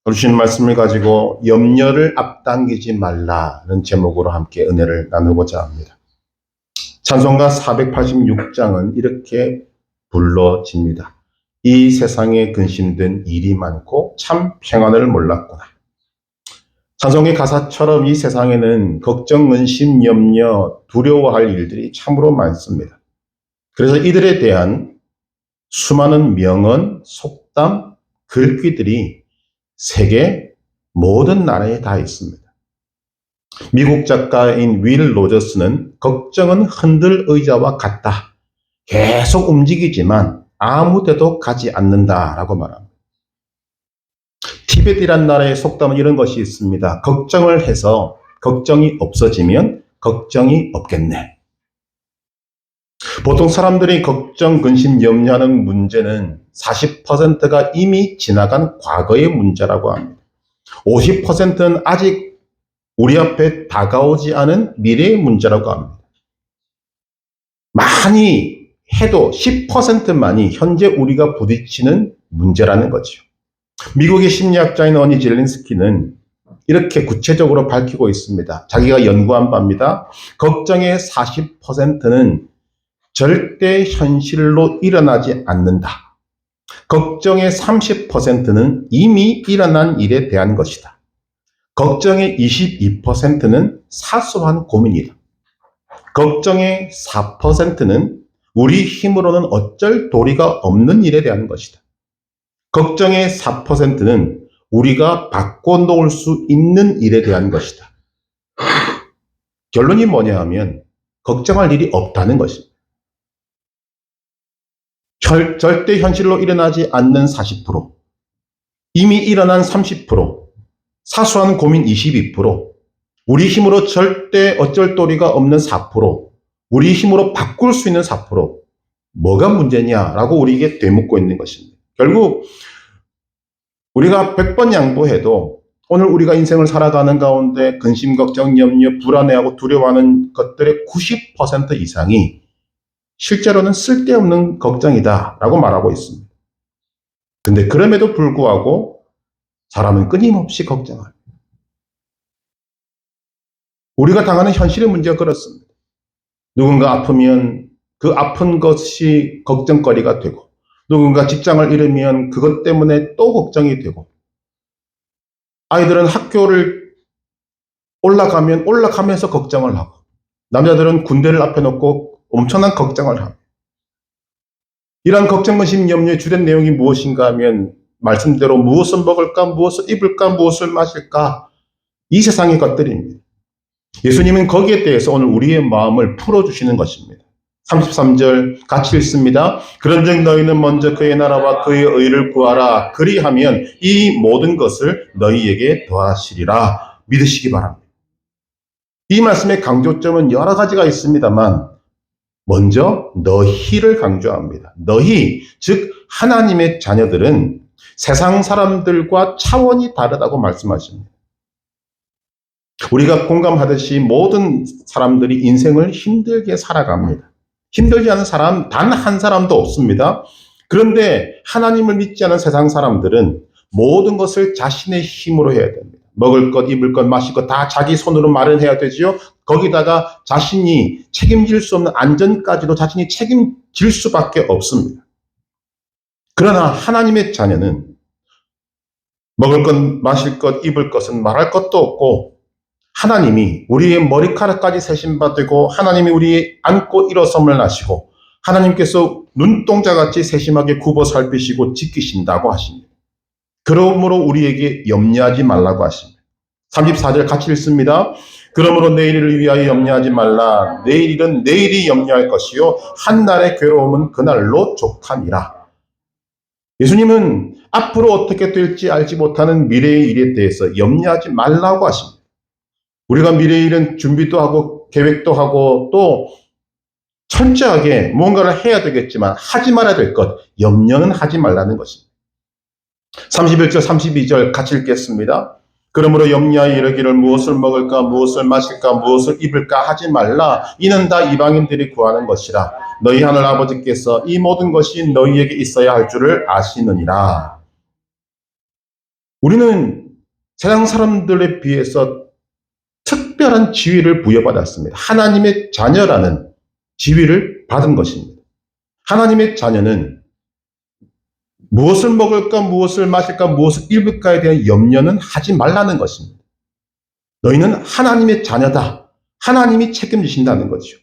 주신 말씀을 가지고 염려를 앞당기지 말라는 제목으로 함께 은혜를 나누고자 합니다. 찬송가 486장은 이렇게 불러집니다. 이 세상에 근심된 일이 많고 참 평안을 몰랐구나. 찬송의 가사처럼 이 세상에는 걱정, 근심, 염려, 두려워할 일들이 참으로 많습니다. 그래서 이들에 대한 수많은 명언, 속담, 글귀들이 세계 모든 나라에 다 있습니다. 미국 작가인 윌 로저스는 걱정은 흔들 의자와 같다. 계속 움직이지만 아무 데도 가지 않는다라고 말합니다. 티베트란 나라의 속담은 이런 것이 있습니다. 걱정을 해서 걱정이 없어지면 걱정이 없겠네. 보통 사람들이 걱정, 근심, 염려하는 문제는 40%가 이미 지나간 과거의 문제라고 합니다. 50%는 아직 우리 앞에 다가오지 않은 미래의 문제라고 합니다. 많이 해도 10%만이 현재 우리가 부딪히는 문제라는 거죠. 미국의 심리학자인 어니 젤린스키는 이렇게 구체적으로 밝히고 있습니다. 자기가 연구한 바입니다. 걱정의 40%는 절대 현실로 일어나지 않는다. 걱정의 30%는 이미 일어난 일에 대한 것이다. 걱정의 22%는 사소한 고민이다. 걱정의 4%는 우리 힘으로는 어쩔 도리가 없는 일에 대한 것이다. 걱정의 4%는 우리가 바꿔놓을 수 있는 일에 대한 것이다. 결론이 뭐냐 하면 걱정할 일이 없다는 것입니다. 절대 현실로 일어나지 않는 40%, 이미 일어난 30%, 사소한 고민 22%, 우리 힘으로 절대 어쩔 도리가 없는 4%, 우리 힘으로 바꿀 수 있는 4%, 뭐가 문제냐라고 우리에게 되묻고 있는 것입니다. 결국 우리가 100번 양보해도 오늘 우리가 인생을 살아가는 가운데 근심, 걱정, 염려, 불안해하고 두려워하는 것들의 90% 이상이 실제로는 쓸데없는 걱정이다라고 말하고 있습니다. 근데 그럼에도 불구하고 사람은 끊임없이 걱정합니다. 우리가 당하는 현실의 문제가 그렇습니다. 누군가 아프면 그 아픈 것이 걱정거리가 되고, 누군가 직장을 잃으면 그것 때문에 또 걱정이 되고, 아이들은 학교를 올라가면 올라가면서 걱정을 하고, 남자들은 군대를 앞에 놓고 엄청난 걱정을 하고, 이러한 걱정, 근심, 염려의 주된 내용이 무엇인가 하면 말씀대로 무엇을 먹을까, 무엇을 입을까, 무엇을 마실까, 이 세상의 것들입니다. 예수님은 거기에 대해서 오늘 우리의 마음을 풀어주시는 것입니다. 33절 같이 읽습니다. 그런즉 너희는 먼저 그의 나라와 그의 의를 구하라. 그리하면 이 모든 것을 너희에게 더하시리라. 믿으시기 바랍니다. 이 말씀의 강조점은 여러 가지가 있습니다만 먼저 너희를 강조합니다. 너희, 즉 하나님의 자녀들은 세상 사람들과 차원이 다르다고 말씀하십니다. 우리가 공감하듯이 모든 사람들이 인생을 힘들게 살아갑니다. 힘들지 않은 사람 단 한 사람도 없습니다. 그런데 하나님을 믿지 않은 세상 사람들은 모든 것을 자신의 힘으로 해야 됩니다. 먹을 것, 입을 것, 마실 것 다 자기 손으로 마련해야 되지요. 거기다가 자신이 책임질 수 없는 안전까지도 자신이 책임질 수밖에 없습니다. 그러나 하나님의 자녀는 먹을 것, 마실 것, 입을 것은 말할 것도 없고 하나님이 우리의 머리카락까지 세심받고 하나님이 우리 안고 일어섬을 하시고 하나님께서 눈동자같이 세심하게 굽어 살피시고 지키신다고 하십니다. 그러므로 우리에게 염려하지 말라고 하십니다. 34절 같이 읽습니다. 그러므로 내일을 위하여 염려하지 말라. 내일 일은 내일이 염려할 것이요 한날의 괴로움은 그날로 족함이라. 예수님은 앞으로 어떻게 될지 알지 못하는 미래의 일에 대해서 염려하지 말라고 하십니다. 우리가 미래의 일은 준비도 하고 계획도 하고 또 철저하게 무언가를 해야 되겠지만 하지 말아야 될 것, 염려는 하지 말라는 것입니다. 31절, 32절 같이 읽겠습니다. 그러므로 염려하여 이르기를 무엇을 먹을까, 무엇을 마실까, 무엇을 입을까 하지 말라. 이는 다 이방인들이 구하는 것이라. 너희 하늘 아버지께서 이 모든 것이 너희에게 있어야 할 줄을 아시느니라. 우리는 세상 사람들에 비해서 특별한 지위를 부여받았습니다. 하나님의 자녀라는 지위를 받은 것입니다. 하나님의 자녀는 무엇을 먹을까, 무엇을 마실까, 무엇을 입을까에 대한 염려는 하지 말라는 것입니다. 너희는 하나님의 자녀다. 하나님이 책임지신다는 거죠.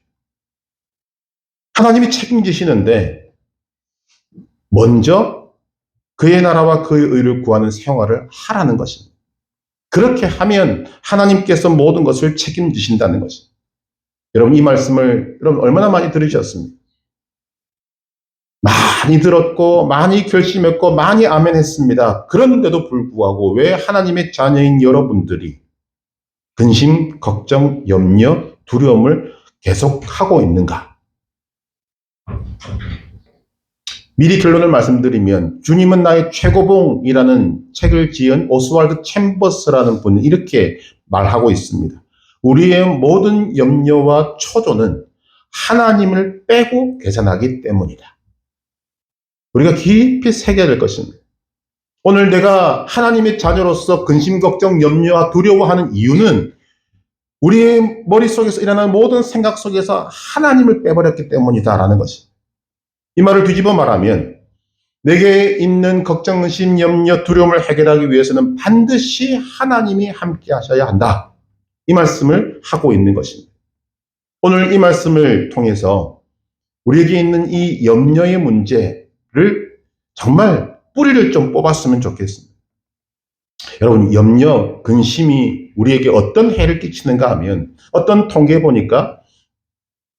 하나님이 책임지시는데 먼저 그의 나라와 그의 의를 구하는 생활을 하라는 것입니다. 그렇게 하면 하나님께서 모든 것을 책임지신다는 것입니다. 여러분, 이 말씀을 여러분 얼마나 많이 들으셨습니까? 많이 들었고 많이 결심했고 많이 아멘했습니다. 그런데도 불구하고 왜 하나님의 자녀인 여러분들이 근심, 걱정, 염려, 두려움을 계속하고 있는가? 미리 결론을 말씀드리면 주님은 나의 최고봉이라는 책을 지은 오스왈드 챔버스라는 분이 이렇게 말하고 있습니다. 우리의 모든 염려와 초조는 하나님을 빼고 계산하기 때문이다. 우리가 깊이 새겨야 될 것입니다. 오늘 내가 하나님의 자녀로서 근심, 걱정, 염려와 두려워하는 이유는 우리의 머릿속에서 일어나는 모든 생각 속에서 하나님을 빼버렸기 때문이다라는 것입니다. 이 말을 뒤집어 말하면 내게 있는 걱정, 의심, 염려, 두려움을 해결하기 위해서는 반드시 하나님이 함께 하셔야 한다. 이 말씀을 하고 있는 것입니다. 오늘 이 말씀을 통해서 우리에게 있는 이 염려의 문제를 정말 뿌리를 좀 뽑았으면 좋겠습니다. 여러분, 염려, 근심이 우리에게 어떤 해를 끼치는가 하면 어떤 통계에 보니까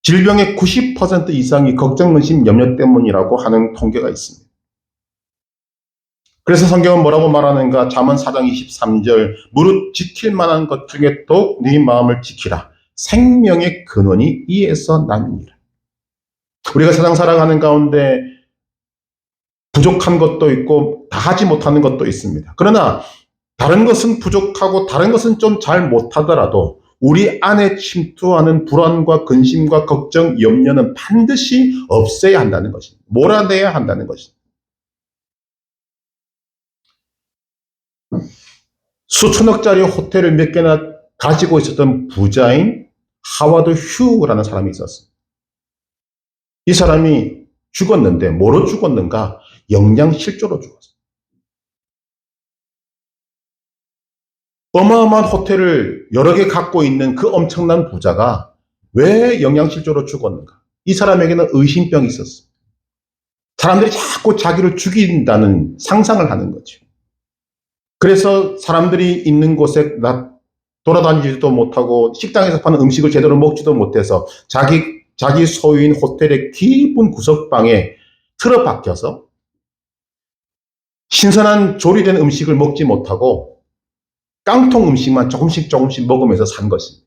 질병의 90% 이상이 걱정, 근심, 염려 때문이라고 하는 통계가 있습니다. 그래서 성경은 뭐라고 말하는가? 잠언 4장 23절 무릇 지킬 만한 것 중에 더욱 네 마음을 지키라. 생명의 근원이 이에서 나느니라. 우리가 세상 살아가는 가운데 부족한 것도 있고 다 하지 못하는 것도 있습니다. 그러나 다른 것은 부족하고 다른 것은 좀 잘 못하더라도 우리 안에 침투하는 불안과 근심과 걱정, 염려는 반드시 없애야 한다는 것입니다. 몰아내야 한다는 것입니다. 수천억짜리 호텔을 몇 개나 가지고 있었던 부자인 하워드 휴라는 사람이 있었습니다. 이 사람이 죽었는데 뭐로 죽었는가? 영양실조로 죽었어요. 어마어마한 호텔을 여러 개 갖고 있는 그 엄청난 부자가 왜 영양실조로 죽었는가? 이 사람에게는 의심병이 있었어요. 사람들이 자꾸 자기를 죽인다는 상상을 하는 거죠. 그래서 사람들이 있는 곳에 돌아다니지도 못하고 식당에서 파는 음식을 제대로 먹지도 못해서 자기 소유인 호텔의 깊은 구석방에 틀어박혀서 신선한 조리된 음식을 먹지 못하고 깡통 음식만 조금씩 먹으면서 산 것입니다.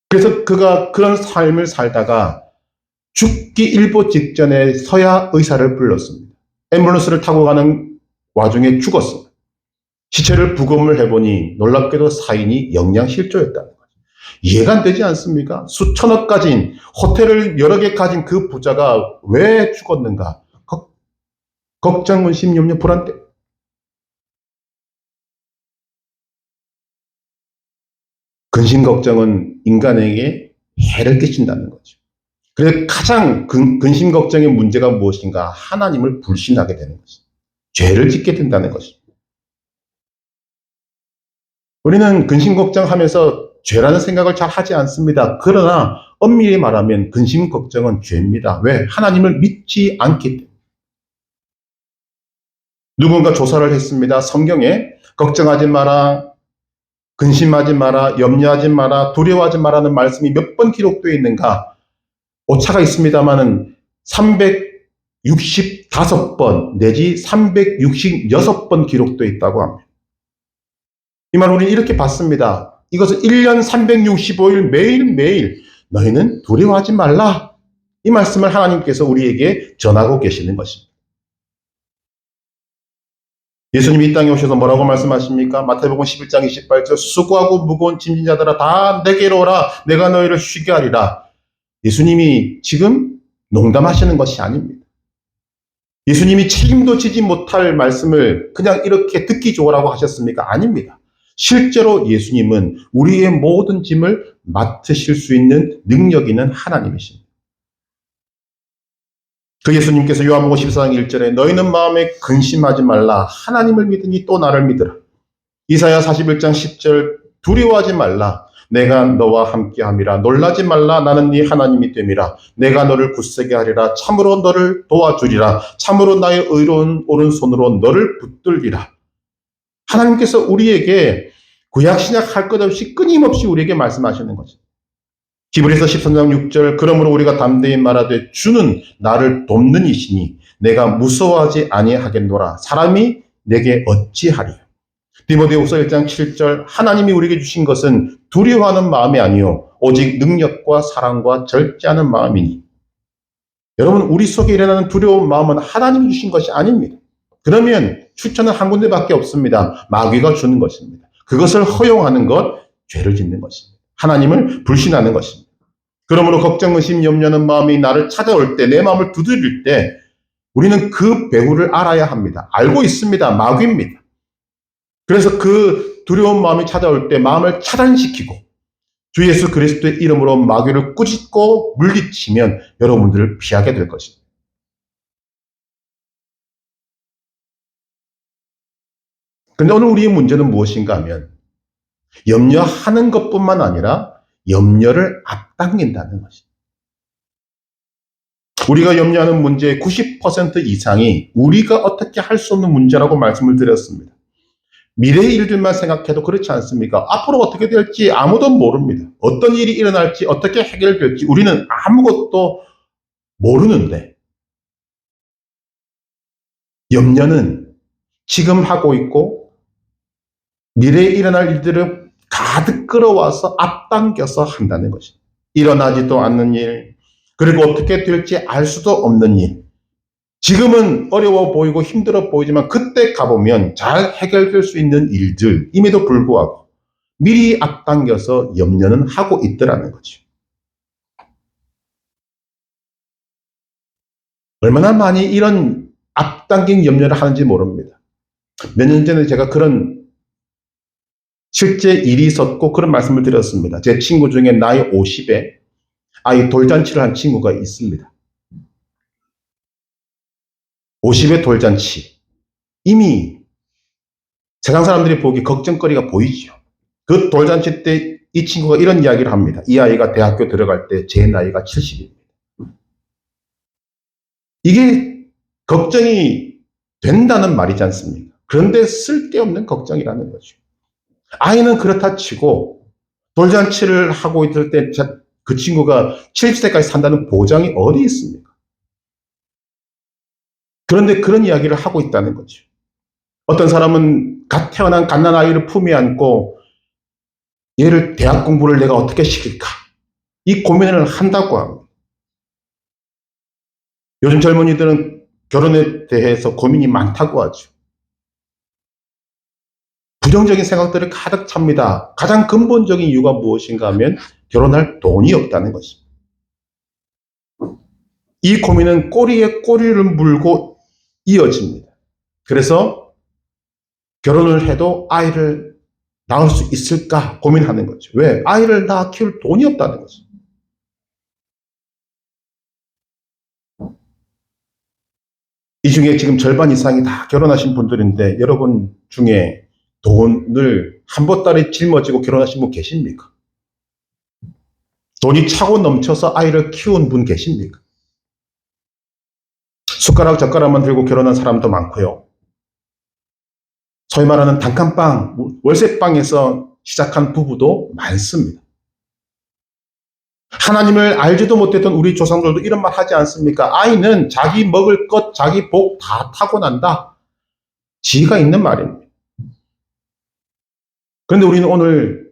그래서 그가 그런 삶을 살다가 죽기 일보 직전에 서야 의사를 불렀습니다. 앰뷸런스를 타고 가는 와중에 죽었습니다. 시체를 부검을 해보니 놀랍게도 사인이 영양실조였다는 거죠. 이해가 안 되지 않습니까? 수천억 가진 호텔을 여러 개 가진 그 부자가 왜 죽었는가? 걱정, 근심, 염려, 불안 때문에. 근심 걱정은 인간에게 해를 끼친다는 거죠. 그래서 가장 근심 걱정의 문제가 무엇인가? 하나님을 불신하게 되는 것입니다. 죄를 짓게 된다는 것입니다. 우리는 근심 걱정하면서 죄라는 생각을 잘 하지 않습니다. 그러나 엄밀히 말하면 근심 걱정은 죄입니다. 왜? 하나님을 믿지 않기 때문에. 누군가 조사를 했습니다. 성경에 걱정하지 마라, 근심하지 마라, 염려하지 마라, 두려워하지 마라는 말씀이 몇 번 기록되어 있는가? 오차가 있습니다만은 365번 내지 366번 기록되어 있다고 합니다. 이 말 우리는 이렇게 봤습니다. 이것은 1년 365일 매일매일 너희는 두려워하지 말라. 이 말씀을 하나님께서 우리에게 전하고 계시는 것입니다. 예수님이 이 땅에 오셔서 뭐라고 말씀하십니까? 마태복음 11장 28절 수고하고 무거운 짐진 자들아 다 내게로 오라 내가 너희를 쉬게 하리라. 예수님이 지금 농담하시는 것이 아닙니다. 예수님이 책임도 지지 못할 말씀을 그냥 이렇게 듣기 좋으라고 하셨습니까? 아닙니다. 실제로 예수님은 우리의 모든 짐을 맡으실 수 있는 능력 있는 하나님이십니다. 그 예수님께서 요한복음 14장 1절에 너희는 마음에 근심하지 말라. 하나님을 믿으니 또 나를 믿으라. 이사야 41장 10절 두려워하지 말라. 내가 너와 함께함이라. 놀라지 말라. 나는 네 하나님이 됨이라. 내가 너를 굳세게 하리라. 참으로 너를 도와주리라. 참으로 나의 의로운 오른손으로 너를 붙들리라. 하나님께서 우리에게 구약 신약 할 것 없이 끊임없이 우리에게 말씀하시는 거죠. 히브리서 13장 6절 그러므로 우리가 담대히 말하되 주는 나를 돕는 이시니 내가 무서워하지 아니하겠노라. 사람이 내게 어찌하리요. 디모데후서 1장 7절 하나님이 우리에게 주신 것은 두려워하는 마음이 아니요 오직 능력과 사랑과 절제하는 마음이니. 여러분 우리 속에 일어나는 두려운 마음은 하나님이 주신 것이 아닙니다. 그러면 추천은 한 군데밖에 없습니다. 마귀가 주는 것입니다. 그것을 허용하는 것 죄를 짓는 것입니다. 하나님을 불신하는 것입니다. 그러므로 걱정, 의심, 염려하는 마음이 나를 찾아올 때, 내 마음을 두드릴 때 우리는 그 배후를 알아야 합니다. 알고 있습니다. 마귀입니다. 그래서 그 두려운 마음이 찾아올 때 마음을 차단시키고 주 예수 그리스도의 이름으로 마귀를 꾸짖고 물리치면 여러분들을 피하게 될 것입니다. 그런데 오늘 우리의 문제는 무엇인가 하면 염려하는 것뿐만 아니라 염려를 앞당긴다는 것입니다. 우리가 염려하는 문제의 90% 이상이 우리가 어떻게 할 수 없는 문제라고 말씀을 드렸습니다. 미래의 일들만 생각해도 그렇지 않습니까? 앞으로 어떻게 될지 아무도 모릅니다. 어떤 일이 일어날지 어떻게 해결될지 우리는 아무것도 모르는데 염려는 지금 하고 있고 미래에 일어날 일들을 가득 끌어와서 앞당겨서 한다는 것입니다. 일어나지도 않는 일, 그리고 어떻게 될지 알 수도 없는 일. 지금은 어려워 보이고 힘들어 보이지만 그때 가보면 잘 해결될 수 있는 일들임에도 불구하고 미리 앞당겨서 염려는 하고 있더라는 거죠. 얼마나 많이 이런 앞당긴 염려를 하는지 모릅니다. 몇 년 전에 제가 그런 실제 일이 있었고 그런 말씀을 드렸습니다. 제 친구 중에 나이 50에 아이 돌잔치를 한 친구가 있습니다. 50의 돌잔치. 이미 세상 사람들이 보기 걱정거리가 보이죠. 그 돌잔치 때 이 친구가 이런 이야기를 합니다. 이 아이가 대학교 들어갈 때 제 나이가 70입니다. 이게 걱정이 된다는 말이지 않습니까? 그런데 쓸데없는 걱정이라는 거죠. 아이는 그렇다 치고 돌잔치를 하고 있을 때 그 친구가 70세까지 산다는 보장이 어디 있습니까? 그런데 그런 이야기를 하고 있다는 거죠. 어떤 사람은 갓 태어난 갓난아이를 품에 안고 얘를 대학 공부를 내가 어떻게 시킬까? 이 고민을 한다고 합니다. 요즘 젊은이들은 결혼에 대해서 고민이 많다고 하죠. 부정적인 생각들이 가득 찹니다. 가장 근본적인 이유가 무엇인가 하면 결혼할 돈이 없다는 것입니다. 이 고민은 꼬리에 꼬리를 물고 이어집니다. 그래서 결혼을 해도 아이를 낳을 수 있을까 고민하는 거죠. 왜? 아이를 낳아 키울 돈이 없다는 거죠. 이 중에 지금 절반 이상이 다 결혼하신 분들인데 여러분 중에 돈을 한 보따리 짊어지고 결혼하신 분 계십니까? 돈이 차고 넘쳐서 아이를 키운 분 계십니까? 숟가락 젓가락만 들고 결혼한 사람도 많고요. 소위 말하는 단칸방, 월세방에서 시작한 부부도 많습니다. 하나님을 알지도 못했던 우리 조상들도 이런 말 하지 않습니까? 아이는 자기 먹을 것, 자기 복 다 타고난다. 지혜가 있는 말입니다. 그런데 우리는 오늘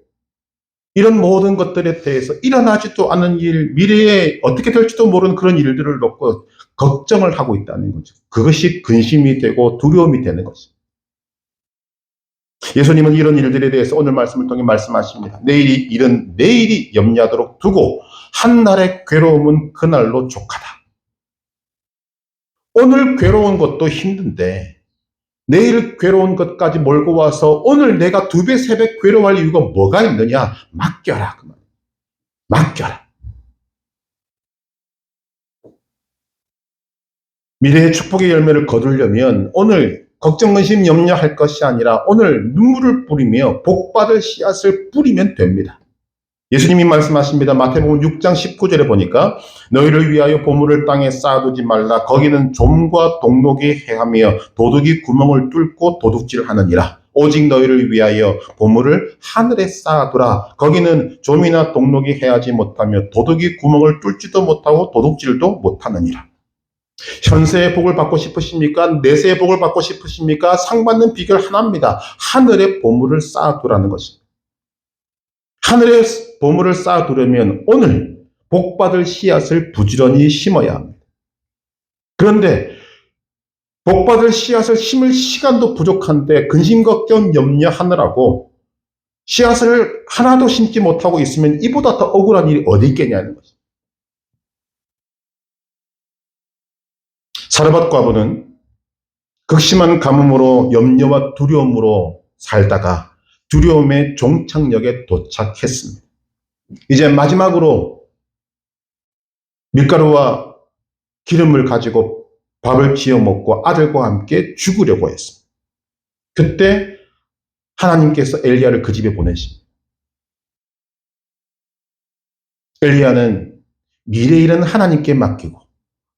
이런 모든 것들에 대해서 일어나지도 않은 일, 미래에 어떻게 될지도 모르는 그런 일들을 놓고 걱정을 하고 있다는 거죠. 그것이 근심이 되고 두려움이 되는 것입니다. 예수님은 이런 일들에 대해서 오늘 말씀을 통해 말씀하십니다. 일은 내일이 염려하도록 두고 한날의 괴로움은 그날로 족하다. 오늘 괴로운 것도 힘든데 내일 괴로운 것까지 몰고 와서 오늘 내가 2배, 3배 괴로워할 이유가 뭐가 있느냐? 맡겨라. 맡겨라. 미래의 축복의 열매를 거두려면 오늘 걱정, 근심, 염려할 것이 아니라 오늘 눈물을 뿌리며 복받을 씨앗을 뿌리면 됩니다. 예수님이 말씀하십니다. 마태복음 6장 19절에 보니까 너희를 위하여 보물을 땅에 쌓아두지 말라. 거기는 좀과 동록이 해하며 도둑이 구멍을 뚫고 도둑질하느니라. 오직 너희를 위하여 보물을 하늘에 쌓아두라. 거기는 좀이나 동록이 해하지 못하며 도둑이 구멍을 뚫지도 못하고 도둑질도 못하느니라. 현세의 복을 받고 싶으십니까? 내세의 복을 받고 싶으십니까? 상 받는 비결 하나입니다. 하늘에 보물을 쌓아두라는 것입니다. 하늘에 보물을 쌓아두려면 오늘 복받을 씨앗을 부지런히 심어야 합니다. 그런데 복받을 씨앗을 심을 시간도 부족한데 근심, 걱정, 염려하느라고 씨앗을 하나도 심지 못하고 있으면 이보다 더 억울한 일이 어디 있겠냐는 거죠. 사르밧 과부는 극심한 가뭄으로 염려와 두려움으로 살다가 두려움의 종착역에 도착했습니다. 이제 마지막으로 밀가루와 기름을 가지고 밥을 지어 먹고 아들과 함께 죽으려고 했습니다. 그때 하나님께서 엘리야를 그 집에 보내십니다. 엘리야는 미래 일은 하나님께 맡기고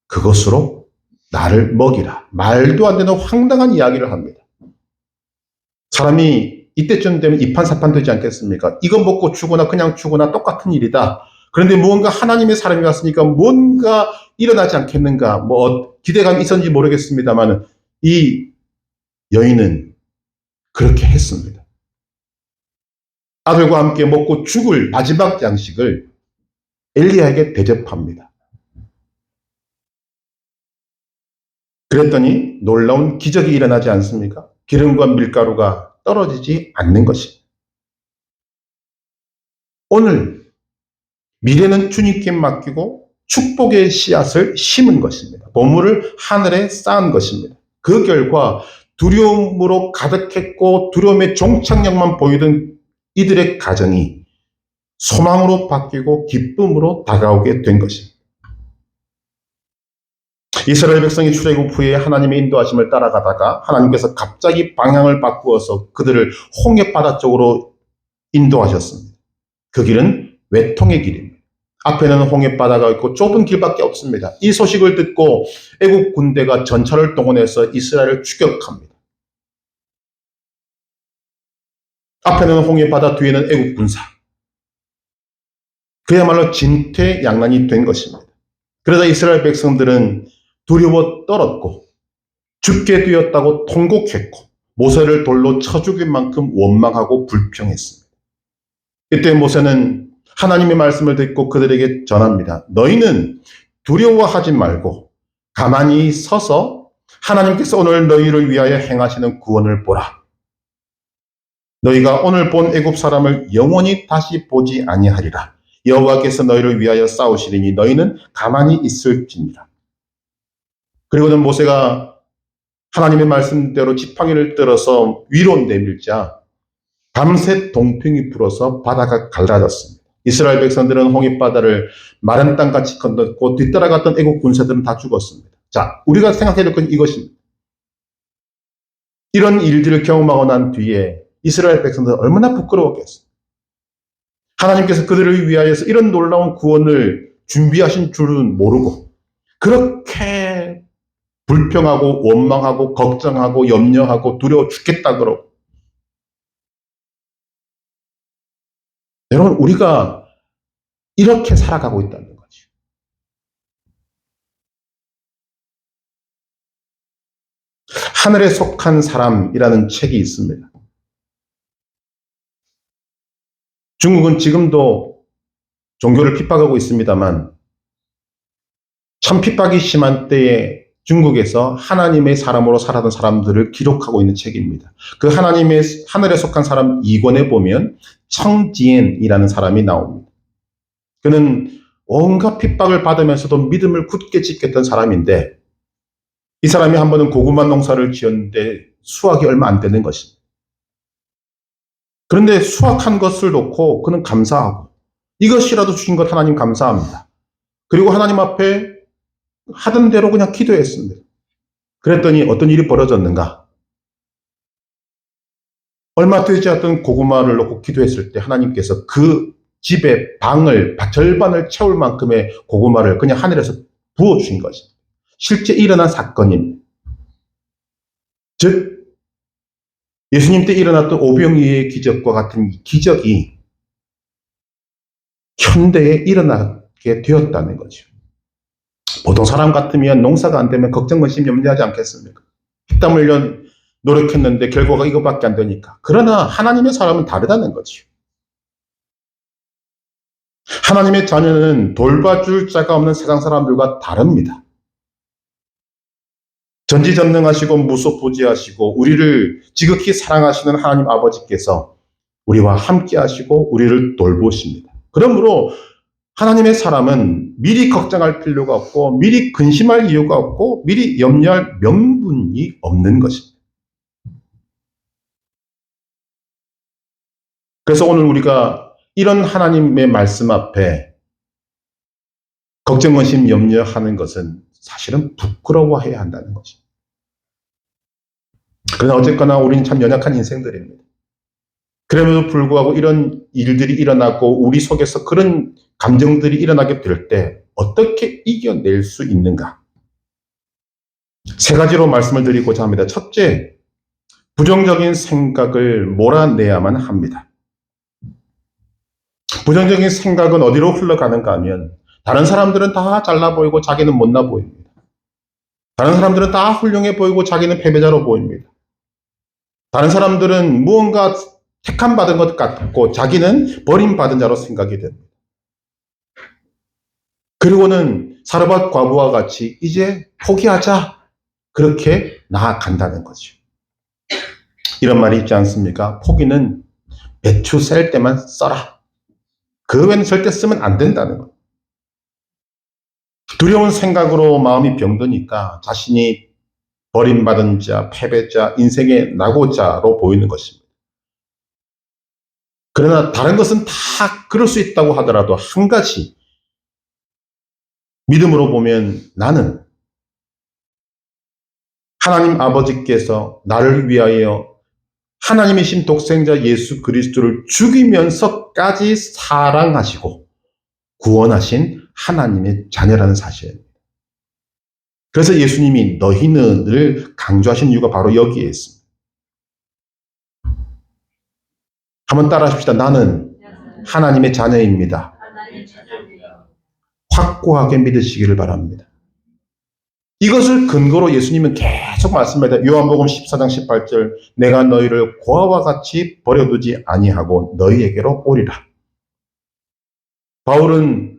그것으로 나를 먹이라. 말도 안 되는 황당한 이야기를 합니다. 사람이 이때쯤 되면 이판사판 되지 않겠습니까? 이거 먹고 죽거나 그냥 죽거나 똑같은 일이다. 그런데 무언가 하나님의 사람이 왔으니까 뭔가 일어나지 않겠는가. 기대감이 있었는지 모르겠습니다만 이 여인은 그렇게 했습니다. 아들과 함께 먹고 죽을 마지막 양식을 엘리야에게 대접합니다. 그랬더니 놀라운 기적이 일어나지 않습니까? 기름과 밀가루가 떨어지지 않는 것입니다. 오늘 미래는 주님께 맡기고 축복의 씨앗을 심은 것입니다. 보물을 하늘에 쌓은 것입니다. 그 결과 두려움으로 가득했고 두려움의 종착역만 보이던 이들의 가정이 소망으로 바뀌고 기쁨으로 다가오게 된 것입니다. 이스라엘 백성이 출애굽 후에 하나님의 인도하심을 따라가다가 하나님께서 갑자기 방향을 바꾸어서 그들을 홍해바다 쪽으로 인도하셨습니다. 그 길은 외통의 길입니다. 앞에는 홍해바다가 있고 좁은 길밖에 없습니다. 이 소식을 듣고 애국 군대가 전차를 동원해서 이스라엘을 추격합니다. 앞에는 홍해바다, 뒤에는 애국 군사. 그야말로 진퇴양난이 된 것입니다. 그러다 이스라엘 백성들은 두려워 떨었고 죽게 되었다고 통곡했고 모세를 돌로 쳐 죽일 만큼 원망하고 불평했습니다. 이때 모세는 하나님의 말씀을 듣고 그들에게 전합니다. 너희는 두려워하지 말고 가만히 서서 하나님께서 오늘 너희를 위하여 행하시는 구원을 보라. 너희가 오늘 본 애굽 사람을 영원히 다시 보지 아니하리라. 여호와께서 너희를 위하여 싸우시리니 너희는 가만히 있을지니라. 그리고는 모세가 하나님의 말씀대로 지팡이를 들어서 위로 내밀자 밤새 동풍이 불어서 바다가 갈라졌습니다. 이스라엘 백성들은 홍해바다를 마른 땅같이 건넜고 뒤따라갔던 애국 군사들은 다 죽었습니다. 자, 우리가 생각해야 될 건 이것입니다. 이런 일들을 경험하고 난 뒤에 이스라엘 백성들은 얼마나 부끄러웠겠어요. 하나님께서 그들을 위하여서 이런 놀라운 구원을 준비하신 줄은 모르고 그렇게 불평하고 원망하고 걱정하고 염려하고 두려워 죽겠다 그러고. 여러분, 우리가 이렇게 살아가고 있다는 거죠. 하늘에 속한 사람이라는 책이 있습니다. 중국은 지금도 종교를 핍박하고 있습니다만 참 핍박이 심한 때에 중국에서 하나님의 사람으로 살았던 사람들을 기록하고 있는 책입니다. 그 하나님의 하늘에 속한 사람 2권에 보면 청지엔이라는 사람이 나옵니다. 그는 온갖 핍박을 받으면서도 믿음을 굳게 지켰던 사람인데 이 사람이 한 번은 고구마 농사를 지었는데 수확이 얼마 안 되는 것입니다. 그런데 수확한 것을 놓고 그는 감사하고 이것이라도 주신 것 하나님 감사합니다. 그리고 하나님 앞에 하던 대로 그냥 기도했습니다. 그랬더니 어떤 일이 벌어졌는가? 얼마 되지 않던 고구마를 놓고 기도했을 때 하나님께서 그 집의 방을 절반을 채울 만큼의 고구마를 그냥 하늘에서 부어주신 것입니다. 실제 일어난 사건입니다. 즉 예수님 때 일어났던 오병이의 기적과 같은 기적이 현대에 일어나게 되었다는 거죠. 보통 사람 같으면 농사가 안 되면 걱정, 근심, 염려하지 않겠습니까? 피땀 흘려 노력했는데 결과가 이것밖에 안 되니까. 그러나 하나님의 사람은 다르다는 거죠. 하나님의 자녀는 돌봐줄 자가 없는 세상 사람들과 다릅니다. 전지전능하시고 무소부지하시고 우리를 지극히 사랑하시는 하나님 아버지께서 우리와 함께 하시고 우리를 돌보십니다. 그러므로 하나님의 사람은 미리 걱정할 필요가 없고 미리 근심할 이유가 없고 미리 염려할 명분이 없는 것입니다. 그래서 오늘 우리가 이런 하나님의 말씀 앞에 걱정, 근심, 염려하는 것은 사실은 부끄러워해야 한다는 것입니다. 그러나 어쨌거나 우리는 참 연약한 인생들입니다. 그럼에도 불구하고 이런 일들이 일어나고 우리 속에서 그런 감정들이 일어나게 될 때 어떻게 이겨낼 수 있는가? 세 가지로 말씀을 드리고자 합니다. 첫째, 부정적인 생각을 몰아내야만 합니다. 부정적인 생각은 어디로 흘러가는가 하면 다른 사람들은 다 잘나 보이고 자기는 못나 보입니다. 다른 사람들은 다 훌륭해 보이고 자기는 패배자로 보입니다. 다른 사람들은 무언가 택함받은 것 같고 자기는 버림받은 자로 생각이 됩니다. 그리고는 사르밧 과부와 같이 이제 포기하자 그렇게 나아간다는 거죠. 이런 말이 있지 않습니까? 포기는 배추 셀 때만 써라. 그 외에는 절대 쓰면 안 된다는 거예요. 두려운 생각으로 마음이 병드니까 자신이 버림받은 자, 패배자, 인생의 낙오자로 보이는 것입니다. 그러나 다른 것은 다 그럴 수 있다고 하더라도 한 가지 믿음으로 보면 나는 하나님 아버지께서 나를 위하여 하나님이신 독생자 예수 그리스도를 죽이면서까지 사랑하시고 구원하신 하나님의 자녀라는 사실입니다. 그래서 예수님이 너희는을 강조하신 이유가 바로 여기에 있습니다. 한번 따라 하십시다. 나는 하나님의 자녀입니다. 확고하게 믿으시기를 바랍니다. 이것을 근거로 예수님은 계속 말씀합니다. 요한복음 14장 18절 내가 너희를 고아와 같이 버려두지 아니하고 너희에게로 오리라. 바울은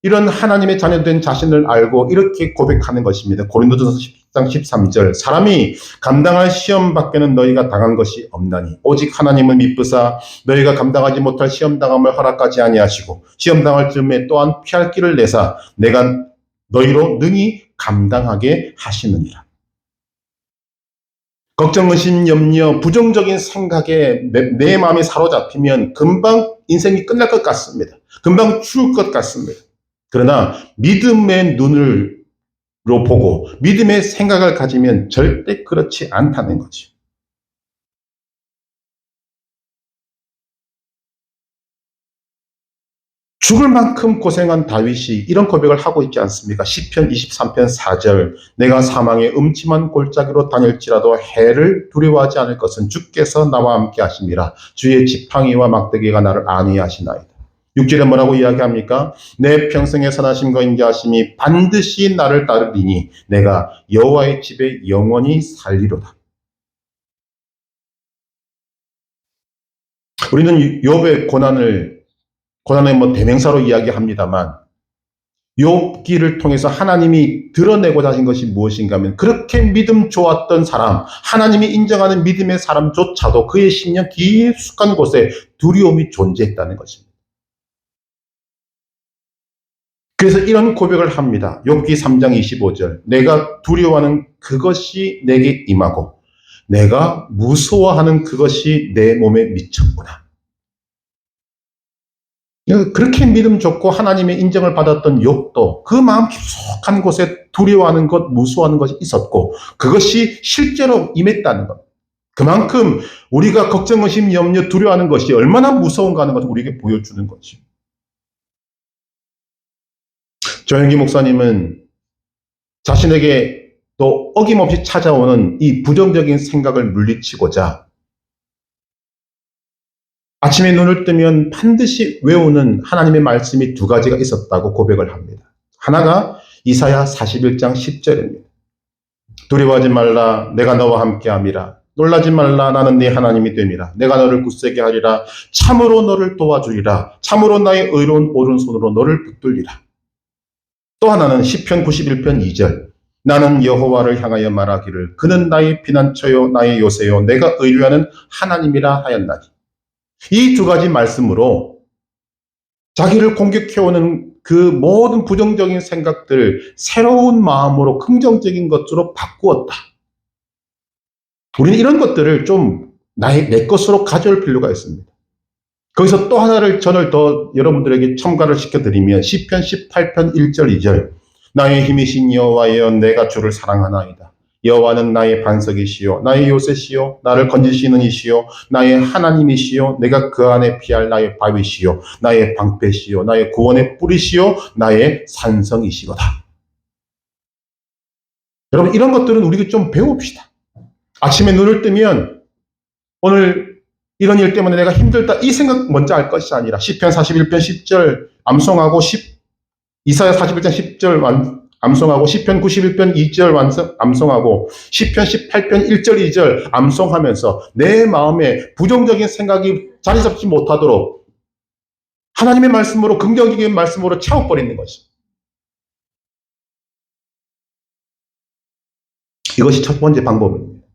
이런 하나님의 자녀된 자신을 알고 이렇게 고백하는 것입니다. 고린도전서 10장 13절 사람이 감당할 시험 밖에는 너희가 당한 것이 없나니 오직 하나님은 미쁘사 너희가 감당하지 못할 시험 당함을 허락하지 아니하시고 시험 당할 즈음에 또한 피할 길을 내사 내가 너희로 능히 감당하게 하시느니라. 걱정, 의심, 염려, 부정적인 생각에 내 마음이 사로잡히면 금방 인생이 끝날 것 같습니다. 금방 죽을 것 같습니다. 그러나 믿음의 눈으로 보고 믿음의 생각을 가지면 절대 그렇지 않다는 거죠. 죽을 만큼 고생한 다윗이 이런 고백을 하고 있지 않습니까? 시편 23편 4절 내가 사망의 음침한 골짜기로 다닐지라도 해를 두려워하지 않을 것은 주께서 나와 함께 하심이라 주의 지팡이와 막대기가 나를 안위하시나이다. 6절에 뭐라고 이야기합니까? 내 평생의 선하심과 인자하심이 반드시 나를 따르리니 내가 여호와의 집에 영원히 살리로다. 우리는 욥의 고난의 대명사로 이야기합니다만 욥기를 통해서 하나님이 드러내고자 하신 것이 무엇인가 하면 그렇게 믿음 좋았던 사람, 하나님이 인정하는 믿음의 사람조차도 그의 심령 깊숙한 곳에 두려움이 존재했다는 것입니다. 그래서 이런 고백을 합니다. 욥기 3장 25절. 내가 두려워하는 그것이 내게 임하고 내가 무서워하는 그것이 내 몸에 미쳤구나. 그렇게 믿음 좋고 하나님의 인정을 받았던 욥도 그 마음 깊숙한 곳에 두려워하는 것, 무서워하는 것이 있었고 그것이 실제로 임했다는 것. 그만큼 우리가 걱정, 의심, 염려, 두려워하는 것이 얼마나 무서운가 하는 것을 우리에게 보여주는 거지. 조영기 목사님은 자신에게 또 어김없이 찾아오는 이 부정적인 생각을 물리치고자 아침에 눈을 뜨면 반드시 외우는 하나님의 말씀이 두 가지가 있었다고 고백을 합니다. 하나가 이사야 41장 10절입니다. 두려워하지 말라 내가 너와 함께함이라. 놀라지 말라 나는 네 하나님이 됨이라. 내가 너를 굳세게 하리라. 참으로 너를 도와주리라. 참으로 나의 의로운 오른손으로 너를 붙들리라. 또 하나는 시편 91편 2절. 나는 여호와를 향하여 말하기를 그는 나의 피난처요 나의 요새요 내가 의뢰하는 하나님이라 하였나니. 이 두 가지 말씀으로 자기를 공격해오는 그 모든 부정적인 생각들을 새로운 마음으로 긍정적인 것으로 바꾸었다. 우리는 이런 것들을 좀 내 것으로 가져올 필요가 있습니다. 거기서 또 하나를 전을 더 여러분들에게 첨가를 시켜드리면 시편 18편 1절 2절. 나의 힘이신 여호와여 내가 주를 사랑하나이다. 여호와는 나의 반석이시요 나의 요새시요 나를 건지시는 이시요 나의 하나님이시요 내가 그 안에 피할 나의 바위시요 나의 방패시요 나의 구원의 뿌리시요 나의 산성이시로다. 여러분 이런 것들은 우리가 좀 배웁시다. 아침에 눈을 뜨면 오늘 이런 일 때문에 내가 힘들다 이 생각 먼저 할 것이 아니라 시편 41편 10절 암송하고 이사야 41장 10절 암송하고 시편 91편 2절 암송하고 시편 18편 1절 2절 암송하면서 내 마음에 부정적인 생각이 자리 잡지 못하도록 하나님의 말씀으로 긍정적인 말씀으로 채워버리는 것이. 이것이 첫 번째 방법입니다.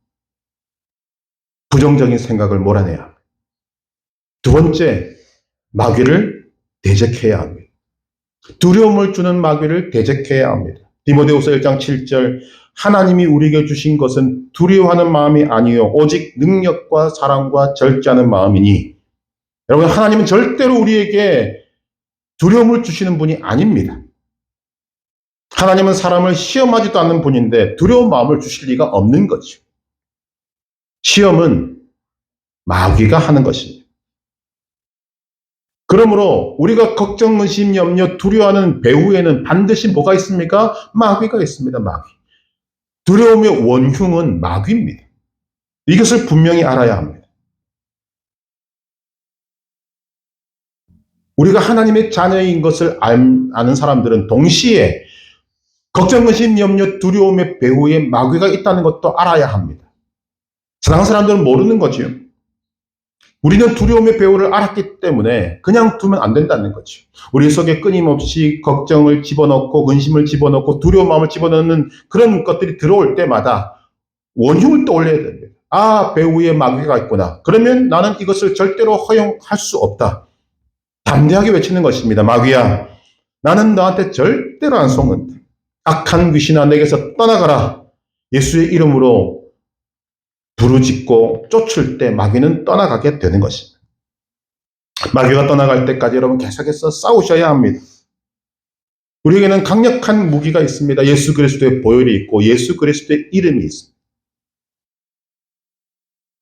부정적인 생각을 몰아내야 합니다. 두 번째, 마귀를 대적해야 합니다. 두려움을 주는 마귀를 대적해야 합니다. 디모데후서 1장 7절 하나님이 우리에게 주신 것은 두려워하는 마음이 아니요 오직 능력과 사랑과 절제하는 마음이니. 여러분 하나님은 절대로 우리에게 두려움을 주시는 분이 아닙니다. 하나님은 사람을 시험하지도 않는 분인데 두려운 마음을 주실 리가 없는 거죠. 시험은 마귀가 하는 것입니다. 그러므로 우리가 걱정, 의심, 염려, 두려워하는 배후에는 반드시 뭐가 있습니까? 마귀가 있습니다. 마귀. 두려움의 원흉은 마귀입니다. 이것을 분명히 알아야 합니다. 우리가 하나님의 자녀인 것을 아는 사람들은 동시에 걱정, 의심, 염려, 두려움의 배후에 마귀가 있다는 것도 알아야 합니다. 세상 사람들은 모르는 거지요. 우리는 두려움의 배후를 알았기 때문에 그냥 두면 안 된다는 거죠. 우리 속에 끊임없이 걱정을 집어넣고 근심을 집어넣고 두려운 마음을 집어넣는 그런 것들이 들어올 때마다 원흉을 떠올려야 됩니다. 아, 배후에 마귀가 있구나. 그러면 나는 이것을 절대로 허용할 수 없다. 담대하게 외치는 것입니다. 마귀야, 나는 너한테 절대로 안 속는다. 악한 귀신아 내게서 떠나가라. 예수의 이름으로 부르짖고 쫓을 때 마귀는 떠나가게 되는 것입니다. 마귀가 떠나갈 때까지 여러분 계속해서 싸우셔야 합니다. 우리에게는 강력한 무기가 있습니다. 예수 그리스도의 보혈이 있고 예수 그리스도의 이름이 있습니다.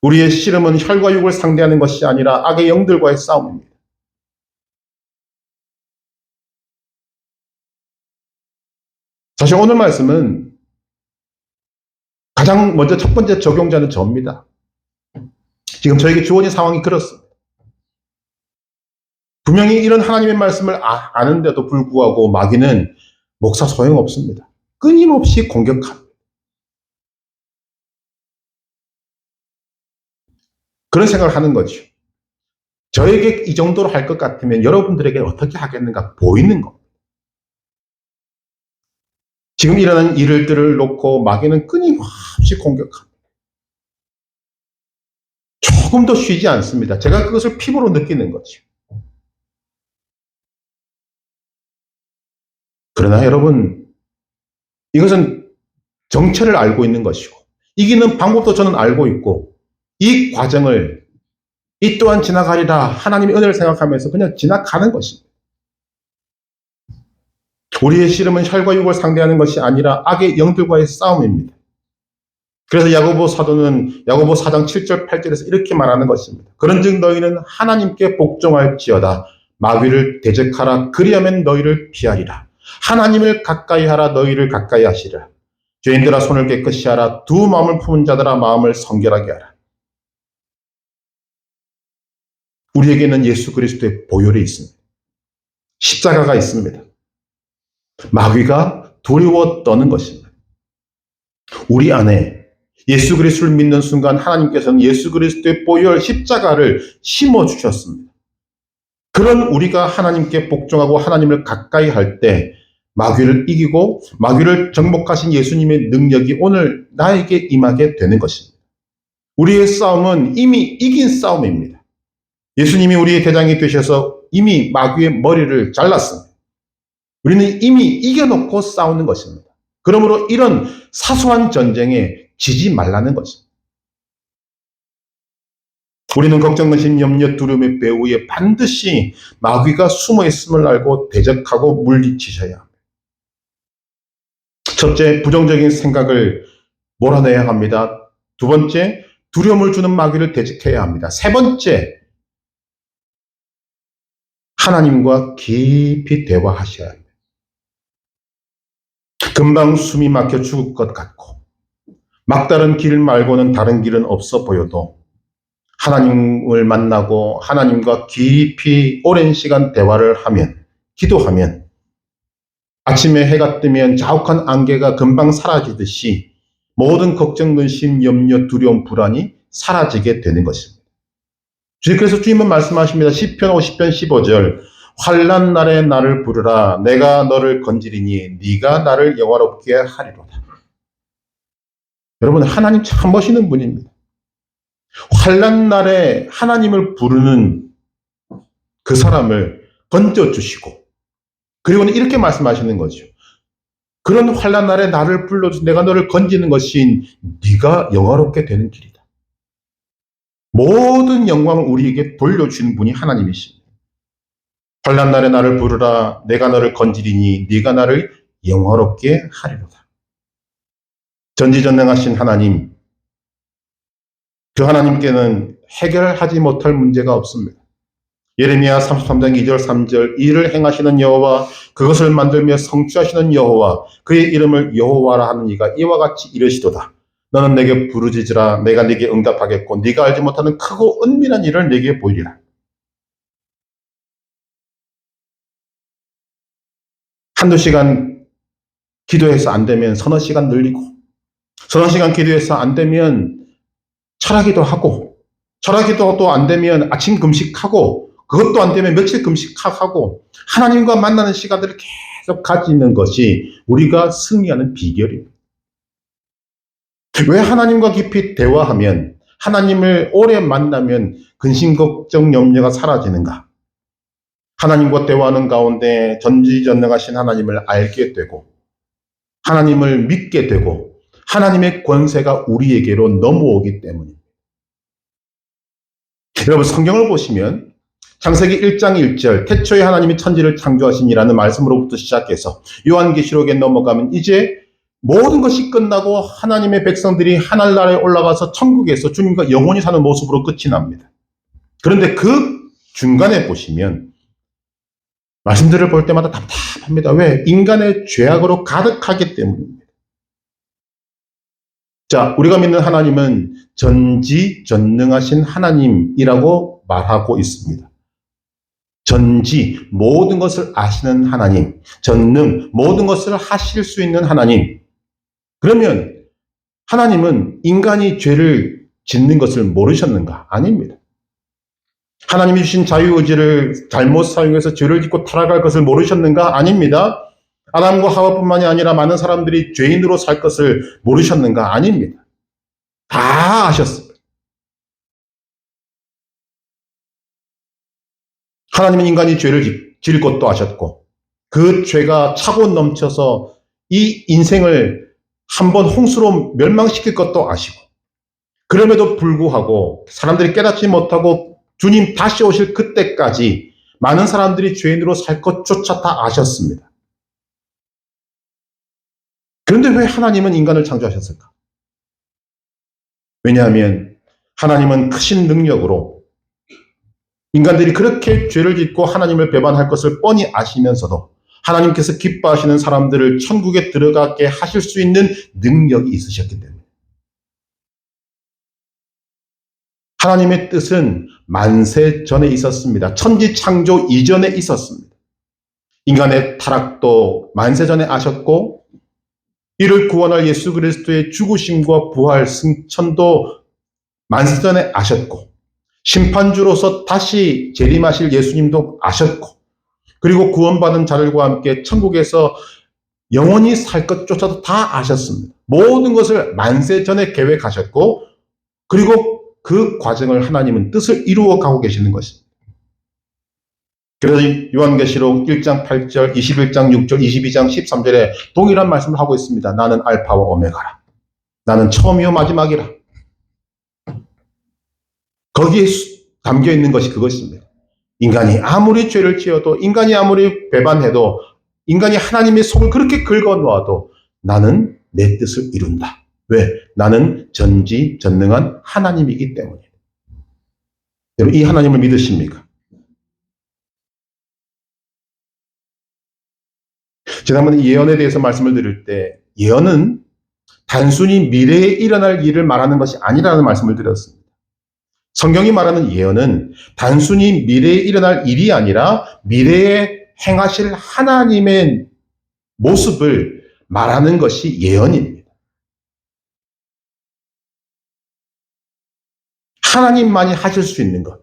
우리의 씨름은 혈과 육을 상대하는 것이 아니라 악의 영들과의 싸움입니다. 사실 오늘 말씀은 가장 먼저 첫 번째 적용자는 저입니다. 지금 저에게 주어진 상황이 그렇습니다. 분명히 이런 하나님의 말씀을 아는데도 불구하고 마귀는 목사 소용없습니다. 끊임없이 공격합니다. 그런 생각을 하는 거죠. 저에게 이 정도로 할 것 같으면 여러분들에게 어떻게 하겠는가 보이는 겁니다. 지금 일어나는 일들을 놓고 마귀는 끊임없이 공격합니다. 조금도 쉬지 않습니다. 제가 그것을 피부로 느끼는 거죠. 그러나 여러분, 이것은 정체를 알고 있는 것이고, 이기는 방법도 저는 알고 있고, 이 과정을 이 또한 지나가리라 하나님의 은혜를 생각하면서 그냥 지나가는 것입니다. 우리의 씨름은 혈과 육을 상대하는 것이 아니라 악의 영들과의 싸움입니다. 그래서 야고보 사도는 야고보 4장 7절 8절에서 이렇게 말하는 것입니다. 그런즉 너희는 하나님께 복종할지어다. 마귀를 대적하라. 그리하면 너희를 피하리라. 하나님을 가까이 하라. 너희를 가까이 하시리라. 죄인들아 손을 깨끗이 하라. 두 마음을 품은 자들아 마음을 성결하게 하라. 우리에게는 예수 그리스도의 보혈이 있습니다. 십자가가 있습니다. 마귀가 두려워 떠는 것입니다. 우리 안에 예수 그리스도를 믿는 순간 하나님께서는 예수 그리스도의 보혈 십자가를 심어주셨습니다. 그런 우리가 하나님께 복종하고 하나님을 가까이 할 때 마귀를 이기고 마귀를 정복하신 예수님의 능력이 오늘 나에게 임하게 되는 것입니다. 우리의 싸움은 이미 이긴 싸움입니다. 예수님이 우리의 대장이 되셔서 이미 마귀의 머리를 잘랐습니다. 우리는 이미 이겨놓고 싸우는 것입니다. 그러므로 이런 사소한 전쟁에 지지 말라는 것입니다. 우리는 걱정, 근심, 염려, 두려움의 배후에 반드시 마귀가 숨어 있음을 알고 대적하고 물리치셔야 합니다. 첫째, 부정적인 생각을 몰아내야 합니다. 두 번째, 두려움을 주는 마귀를 대적해야 합니다. 세 번째, 하나님과 깊이 대화하셔야 합니다. 금방 숨이 막혀 죽을 것 같고 막다른 길 말고는 다른 길은 없어 보여도 하나님을 만나고 하나님과 깊이 오랜 시간 대화를 하면, 기도하면 아침에 해가 뜨면 자욱한 안개가 금방 사라지듯이 모든 걱정, 근심, 염려, 두려움, 불안이 사라지게 되는 것입니다. 그래서 주님은 말씀하십니다. 시편 50편 15절 환난 날에 나를 부르라. 내가 너를 건지리니 네가 나를 영화롭게 하리로다. 여러분, 하나님 참 멋있는 분입니다. 환난 날에 하나님을 부르는 그 사람을 건져주시고, 그리고는 이렇게 말씀하시는 거죠. 그런 환난 날에 나를 불러서 내가 너를 건지는 것이 네가 영화롭게 되는 길이다. 모든 영광을 우리에게 돌려주시는 분이 하나님이십니다. 환난 날에 나를 부르라. 내가 너를 건지리니 네가 나를 영화롭게 하리로다. 전지전능하신 하나님, 그 하나님께는 해결하지 못할 문제가 없습니다. 예레미야 33장 2절 3절 이를 행하시는 여호와 그것을 만들며 성취하시는 여호와 그의 이름을 여호와라 하는 이가 이와 같이 이르시도다. 너는 내게 부르짖으라. 내가 네게 응답하겠고 네가 알지 못하는 크고 은밀한 일을 네게 보이리라. 한두 시간 기도해서 안 되면 서너 시간 늘리고, 서너 시간 기도해서 안 되면 철학기도 하고, 철학기도 또 안 되면 아침 금식하고, 그것도 안 되면 며칠 금식하고, 하나님과 만나는 시간들을 계속 가지는 것이 우리가 승리하는 비결입니다. 왜 하나님과 깊이 대화하면, 하나님을 오래 만나면 근심, 걱정, 염려가 사라지는가? 하나님과 대화하는 가운데 전지전능하신 하나님을 알게 되고, 하나님을 믿게 되고, 하나님의 권세가 우리에게로 넘어오기 때문입니다. 여러분, 성경을 보시면 창세기 1장 1절 태초에 하나님이 천지를 창조하시니라는 말씀으로부터 시작해서 요한계시록에 넘어가면 이제 모든 것이 끝나고 하나님의 백성들이 하늘나라에 올라가서 천국에서 주님과 영원히 사는 모습으로 끝이 납니다. 그런데 그 중간에 보시면 말씀들을 볼 때마다 답답합니다. 왜? 인간의 죄악으로 가득하기 때문입니다. 자, 우리가 믿는 하나님은 전지전능하신 하나님이라고 말하고 있습니다. 전지, 모든 것을 아시는 하나님, 전능, 모든 것을 하실 수 있는 하나님. 그러면 하나님은 인간이 죄를 짓는 것을 모르셨는가? 아닙니다. 하나님이 주신 자유의지를 잘못 사용해서 죄를 짓고 타락할 것을 모르셨는가? 아닙니다. 아담과 하와뿐만이 아니라 많은 사람들이 죄인으로 살 것을 모르셨는가? 아닙니다. 다 아셨습니다. 하나님은 인간이 죄를 지을 것도 아셨고, 그 죄가 차고 넘쳐서 이 인생을 한번 홍수로 멸망시킬 것도 아시고, 그럼에도 불구하고 사람들이 깨닫지 못하고 주님 다시 오실 그때까지 많은 사람들이 죄인으로 살 것조차 다 아셨습니다. 그런데 왜 하나님은 인간을 창조하셨을까? 왜냐하면 하나님은 크신 능력으로 인간들이 그렇게 죄를 짓고 하나님을 배반할 것을 뻔히 아시면서도 하나님께서 기뻐하시는 사람들을 천국에 들어가게 하실 수 있는 능력이 있으셨기 때문에, 하나님의 뜻은 만세 전에 있었습니다. 천지 창조 이전에 있었습니다. 인간의 타락도 만세 전에 아셨고, 이를 구원할 예수 그리스도의 죽으심과 부활, 승천도 만세 전에 아셨고, 심판주로서 다시 재림하실 예수님도 아셨고, 그리고 구원받은 자들과 함께 천국에서 영원히 살 것조차도 다 아셨습니다. 모든 것을 만세 전에 계획하셨고, 그리고 그 과정을 하나님은 뜻을 이루어 가고 계시는 것입니다. 그래서 요한계시록 1장 8절, 21장 6절, 22장 13절에 동일한 말씀을 하고 있습니다. 나는 알파와 오메가라. 나는 처음이요 마지막이라. 거기에 담겨 있는 것이 그것입니다. 인간이 아무리 죄를 지어도, 인간이 아무리 배반해도, 인간이 하나님의 속을 그렇게 긁어놓아도 나는 내 뜻을 이룬다. 왜? 나는 전지전능한 하나님이기 때문이에요. 여러분, 이 하나님을 믿으십니까? 지난번에 예언에 대해서 말씀을 드릴 때, 예언은 단순히 미래에 일어날 일을 말하는 것이 아니라는 말씀을 드렸습니다. 성경이 말하는 예언은 단순히 미래에 일어날 일이 아니라 미래에 행하실 하나님의 모습을 말하는 것이 예언입니다. 하나님만이 하실 수 있는 것.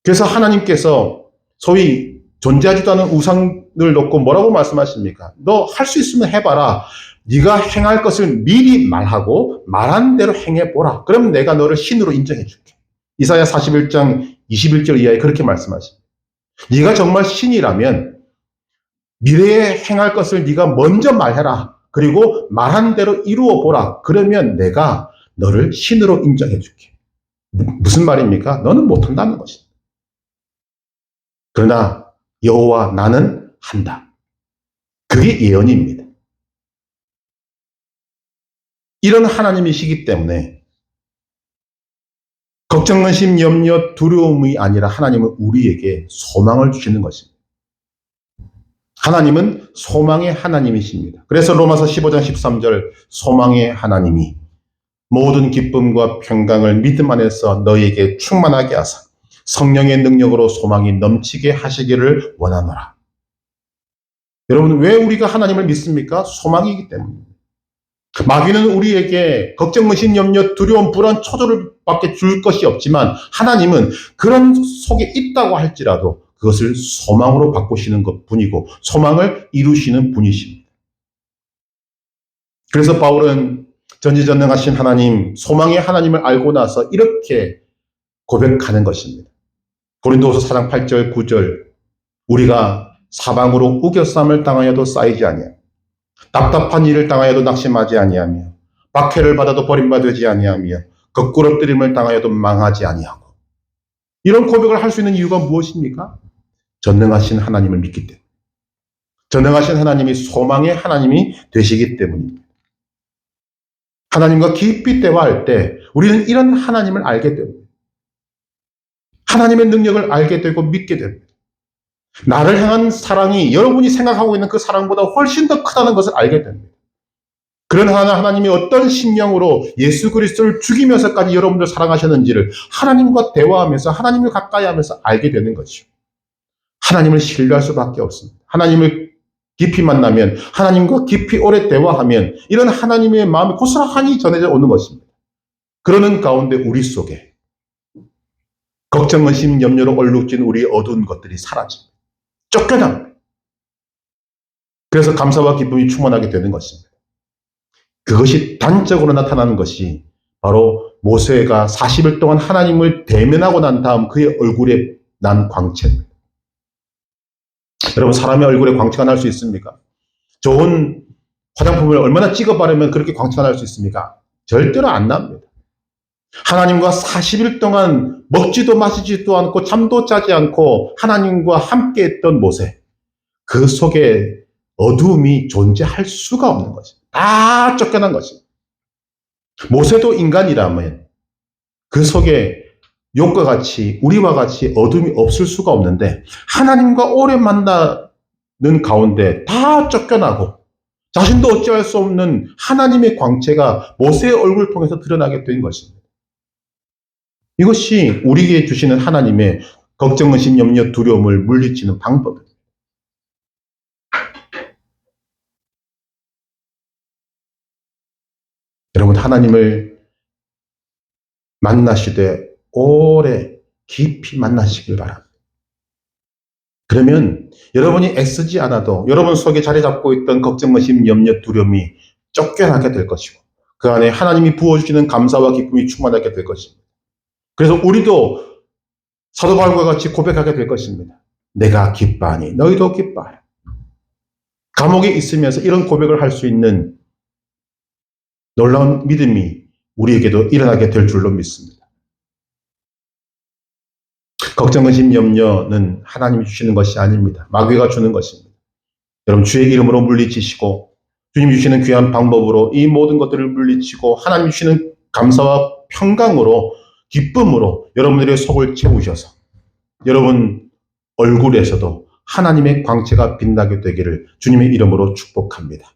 그래서 하나님께서 소위 존재하지도 않은 우상을 놓고 뭐라고 말씀하십니까? 너 할 수 있으면 해봐라. 네가 행할 것을 미리 말하고 말한 대로 행해보라. 그럼 내가 너를 신으로 인정해줄게. 이사야 41장 21절 이하에 그렇게 말씀하십니다. 네가 정말 신이라면 미래에 행할 것을 네가 먼저 말해라. 그리고 말한 대로 이루어 보라. 그러면 내가 너를 신으로 인정해줄게. 무슨 말입니까? 너는 못한다는 것이다. 그러나 여호와 나는 한다. 그게 예언입니다. 이런 하나님이시기 때문에 걱정, 근심, 염려, 두려움이 아니라 하나님은 우리에게 소망을 주시는 것입니다. 하나님은 소망의 하나님이십니다. 그래서 로마서 15장 13절 소망의 하나님이 모든 기쁨과 평강을 믿음 안에서 너희에게 충만하게 하사 성령의 능력으로 소망이 넘치게 하시기를 원하노라. 여러분, 왜 우리가 하나님을 믿습니까? 소망이기 때문입니다. 마귀는 우리에게 걱정, 근심, 염려, 두려움, 불안, 초조를 밖에 줄 것이 없지만 하나님은 그런 속에 있다고 할지라도 그것을 소망으로 바꾸시는 것 뿐이고 소망을 이루시는 분이십니다. 그래서 바울은 전지전능하신 하나님, 소망의 하나님을 알고 나서 이렇게 고백하는 것입니다. 고린도후서 4장 8절 9절 우리가 사방으로 우겨쌈을 당하여도 쌓이지 아니하며 답답한 일을 당하여도 낙심하지 아니하며 박해를 받아도 버림받지 아니하며 거꾸로 뜨림을 당하여도 망하지 아니하고. 이런 고백을 할 수 있는 이유가 무엇입니까? 전능하신 하나님을 믿기 때문에. 전능하신 하나님이 소망의 하나님이 되시기 때문입니다. 하나님과 깊이 대화할 때 우리는 이런 하나님을 알게 됩니다. 하나님의 능력을 알게 되고 믿게 됩니다. 나를 향한 사랑이 여러분이 생각하고 있는 그 사랑보다 훨씬 더 크다는 것을 알게 됩니다. 그런 하나님이 어떤 심령으로 예수 그리스도를 죽이면서까지 여러분들 사랑하셨는지를 하나님과 대화하면서 하나님을 가까이 하면서 알게 되는 거죠. 하나님을 신뢰할 수밖에 없습니다. 하나님을 깊이 만나면, 하나님과 깊이 오래 대화하면 이런 하나님의 마음이 고스란히 전해져 오는 것입니다. 그러는 가운데 우리 속에 걱정, 근심, 염려로 얼룩진 우리의 어두운 것들이 사라집니다. 쫓겨납니다. 그래서 감사와 기쁨이 충만하게 되는 것입니다. 그것이 단적으로 나타나는 것이 바로 모세가 40일 동안 하나님을 대면하고 난 다음 그의 얼굴에 난 광채입니다. 여러분, 사람의 얼굴에 광채가 날 수 있습니까? 좋은 화장품을 얼마나 찍어 바르면 그렇게 광채가 날 수 있습니까? 절대로 안 납니다. 하나님과 40일 동안 먹지도 마시지도 않고 잠도 자지 않고 하나님과 함께 했던 모세. 그 속에 어두움이 존재할 수가 없는 거지. 다 쫓겨난 거지. 모세도 인간이라면 그 속에 욕과 같이 우리와 같이 어둠이 없을 수가 없는데 하나님과 오래 만나는 가운데 다 쫓겨나고 자신도 어찌할 수 없는 하나님의 광채가 모세의 얼굴을 통해서 드러나게 된 것입니다. 이것이 우리에게 주시는 하나님의 걱정, 의심, 염려, 두려움을 물리치는 방법입니다. 여러분, 하나님을 만나시되 오래 깊이 만나시길 바랍니다. 그러면 여러분이 애쓰지 않아도 여러분 속에 자리 잡고 있던 걱정, 의심, 염려, 두려움이 쫓겨나게 될 것이고 그 안에 하나님이 부어주시는 감사와 기쁨이 충만하게 될 것입니다. 그래서 우리도 사도 바울과 같이 고백하게 될 것입니다. 내가 기뻐하니 너희도 기뻐하라. 감옥에 있으면서 이런 고백을 할 수 있는 놀라운 믿음이 우리에게도 일어나게 될 줄로 믿습니다. 걱정, 의심, 염려는 하나님이 주시는 것이 아닙니다. 마귀가 주는 것입니다. 여러분, 주의 이름으로 물리치시고 주님 주시는 귀한 방법으로 이 모든 것들을 물리치고 하나님 주시는 감사와 평강으로 기쁨으로 여러분들의 속을 채우셔서 여러분 얼굴에서도 하나님의 광채가 빛나게 되기를 주님의 이름으로 축복합니다.